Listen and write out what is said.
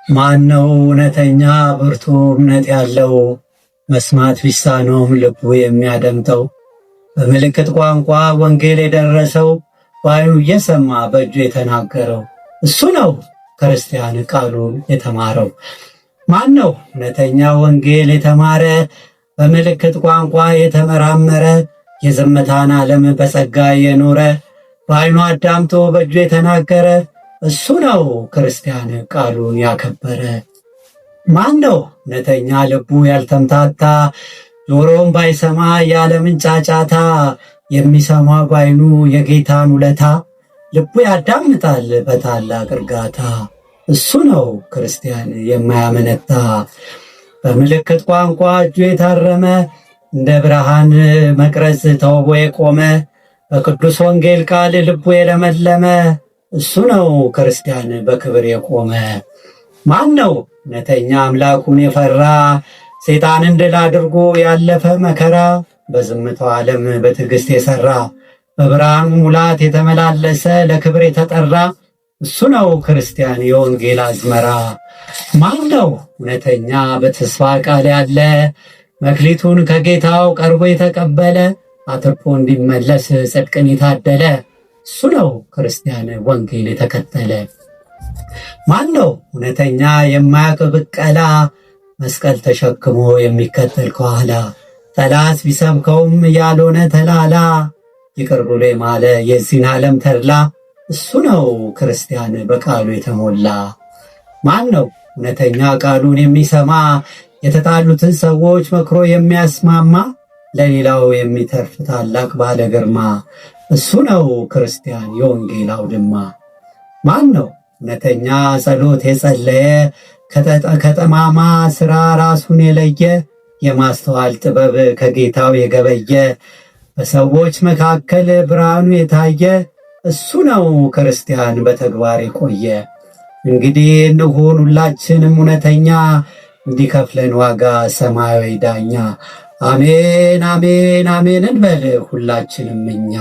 ማነው እውነተኛ ብርቱ እምነት ያለው መስማት ቢሳነውም ልቡ የሚያደምጠው? በምልክት ቋንቋ ወንጌል የደረሰው በዓይኑ እየሰማ በእጁ የተናገረው እሱ ነው ክርስቲያን ቃሉን የተማረው። ማን ነው እውነተኛ ወንጌል የተማረ በምልክት ቋንቋ የተመራመረ የዝምታን ዓለም በጸጋ የኖረ በዓይኑ አዳምጦ በእጁ የተናገረ እሱ ነው ክርስቲያን ቃሉን ያከበረ። ማን ነው እውነተኛ ልቡ ያልተምታታ ጆሮም ባይሰማ የዓለምን ጫጫታ የሚሰማ በዓይኑ የጌታን ውለታ ልቡ ያዳምጣል በታላቅ እርጋታ። እሱ ነው ክርስቲያን የማያመነታ በምልክት ቋንቋ እጁ የታረመ እንደ ብርሃን መቅረዝ ተውቦ የቆመ በቅዱስ ወንጌል ቃል ልቡ የለመለመ እሱ ነው ክርስቲያን በክብር የቆመ። ማን ነው እውነተኛ አምላኩን የፈራ ሰይጣንን ድል አድርጎ ያለፈ መከራ በዝምታው ዓለም በትዕግሥት የሠራ በብርሃኑ ሙላት የተመላለሰ ለክብር የተጠራ እሱ ነው ክርስቲያን የወንጌል አዝመራ። ማን ነው እውነተኛ በተስፋ ቃል ያለ መክሊቱን ከጌታው ቀርቦ የተቀበለ አትርፎ እንዲመለስ ጽድቅን የታደለ እሱ ነው ክርስቲያን ወንጌል የተከተለ። ማን ነው እውነተኛ የማያውቅ ብቀላ መስቀል ተሸክሞ የሚከተል ከኋላ ጠላት ቢሰብከውም ያልሆነ ተላላ ይቅር ብሎ የማለ የዚህን ዓለም ተድላ እሱ ነው ክርስቲያን በቃሉ የተሞላ። ማን ነው እውነተኛ ቃሉን የሚሰማ የተጣሉትን ሰዎች መክሮ የሚያስማማ ለሌላው የሚተርፍ ታላቅ ባለ ግርማ እሱ ነው ክርስቲያን የወንጌል አውድማ። ማን ነው እውነተኛ ጸሎት የጸለየ ከጠማማ ሥራ ራሱን የለየ የማስተዋል ጥበብ ከጌታው የገበየ በሰዎች መካከል ብርሃኑ የታየ እሱ ነው ክርስቲያን በተግባር የቆየ። እንግዲህ እንሁን ሁላችንም እውነተኛ እንዲከፍለን ዋጋ ሰማያዊ ዳኛ። አሜን አሜን አሜን እንበል ሁላችንም እኛ